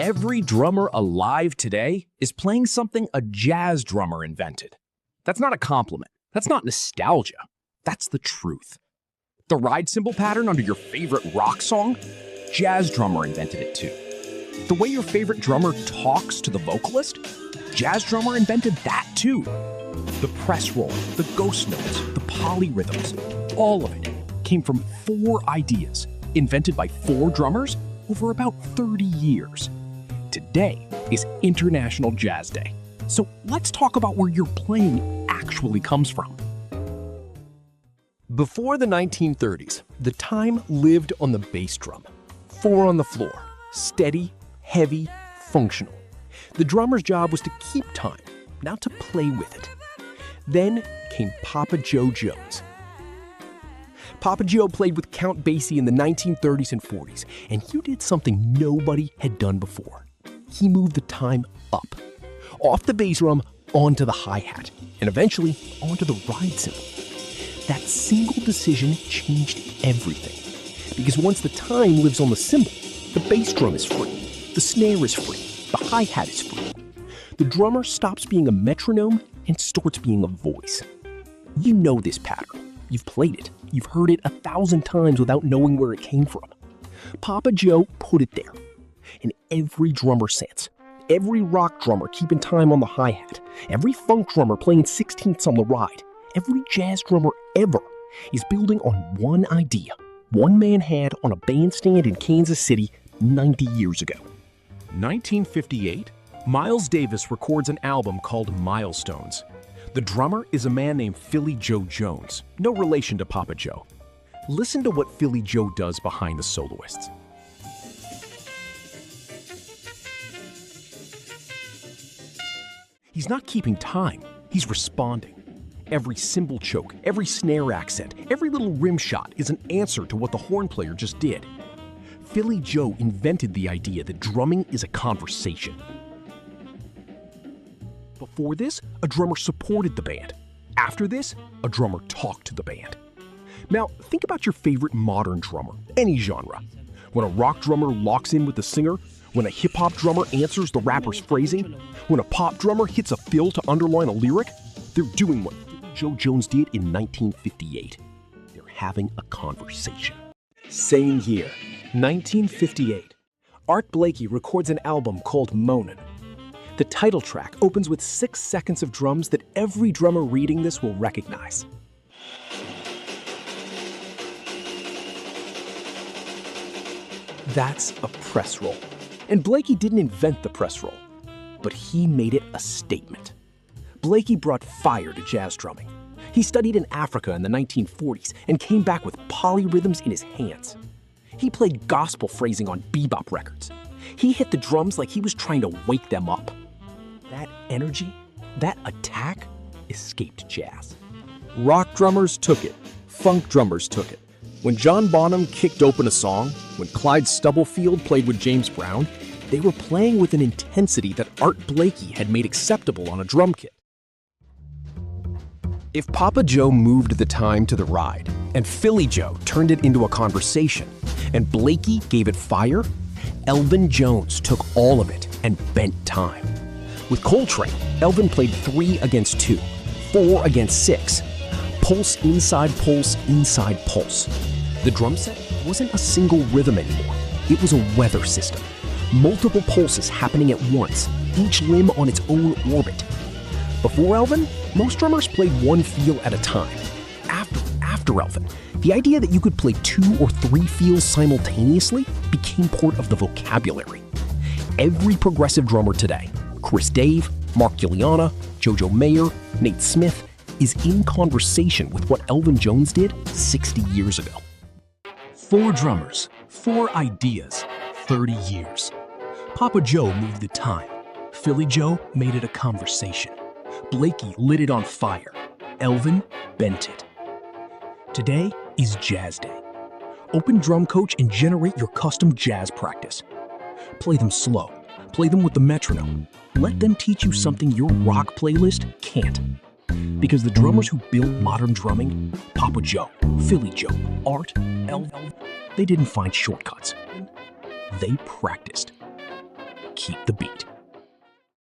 Every drummer alive today is playing something a jazz drummer invented. That's not a compliment. That's not nostalgia. That's the truth. The ride cymbal pattern under your favorite rock song? Jazz drummer invented it too. The way your favorite drummer talks to the vocalist? Jazz drummer invented that too. The press roll, the ghost notes, the polyrhythms, all of it came from 4 ideas invented by 4 drummers over about 30 years. Today is International Jazz Day. So let's talk about where your playing actually comes from. Before the 1930s, the time lived on the bass drum. 4 on the floor, steady, heavy, functional. The drummer's job was to keep time, not to play with it. Then came Papa Joe Jones. Papa Joe played with Count Basie in the 1930s and 40s, and he did something nobody had done before. He moved the time up, off the bass drum onto the hi-hat, and eventually onto the ride cymbal. That single decision changed everything, because once the time lives on the cymbal, the bass drum is free, the snare is free, the hi-hat is free. The drummer stops being a metronome and starts being a voice. You know this pattern. You've played it. You've heard it 1,000 times without knowing where it came from. Papa Joe put it there. And every drummer since, every rock drummer keeping time on the hi-hat, every funk drummer playing 16ths on the ride, every jazz drummer ever is building on one idea one man had on a bandstand in Kansas City 90 years ago. 1958, Miles Davis records an album called Milestones. The drummer is a man named Philly Joe Jones, no relation to Papa Joe. Listen to what Philly Joe does behind the soloists. He's not keeping time, he's responding. Every cymbal choke, every snare accent, every little rim shot is an answer to what the horn player just did. Philly Joe invented the idea that drumming is a conversation. Before this, a drummer supported the band. After this, a drummer talked to the band. Now, think about your favorite modern drummer, any genre. When a rock drummer locks in with the singer, when a hip-hop drummer answers the rapper's phrasing, when a pop drummer hits a fill to underline a lyric, they're doing what Joe Jones did in 1958. They're having a conversation. Same year, 1958, Art Blakey records an album called Moanin'. The title track opens with 6 seconds of drums that every drummer reading this will recognize. That's a press roll. And Blakey didn't invent the press roll, but he made it a statement. Blakey brought fire to jazz drumming. He studied in Africa in the 1940s and came back with polyrhythms in his hands. He played gospel phrasing on bebop records. He hit the drums like he was trying to wake them up. That energy, that attack, escaped jazz. Rock drummers took it. Funk drummers took it. When John Bonham kicked open a song, when Clyde Stubblefield played with James Brown, they were playing with an intensity that Art Blakey had made acceptable on a drum kit. If Papa Joe moved the time to the ride, and Philly Joe turned it into a conversation, and Blakey gave it fire, Elvin Jones took all of it and bent time. With Coltrane, Elvin played 3 against 2, 4 against 6, pulse, inside pulse, inside pulse. The drum set wasn't a single rhythm anymore. It was a weather system. Multiple pulses happening at once, each limb on its own orbit. Before Elvin, most drummers played one feel at a time. After Elvin, the idea that you could play 2 or 3 feels simultaneously became part of the vocabulary. Every progressive drummer today, Chris Dave, Mark Guiliana, Jojo Mayer, Nate Smith, is in conversation with what Elvin Jones did 60 years ago. 4 drummers, 4 ideas, 30 years. Papa Joe moved the time. Philly Joe made it a conversation. Blakey lit it on fire. Elvin bent it. Today is Jazz Day. Open Drum Coach and generate your custom jazz practice. Play them slow. Play them with the metronome. Let them teach you something your rock playlist can't. Because the drummers who built modern drumming, Papa Joe, Philly Joe, Art, Elvin, they didn't find shortcuts. They practiced. Keep keep the beat.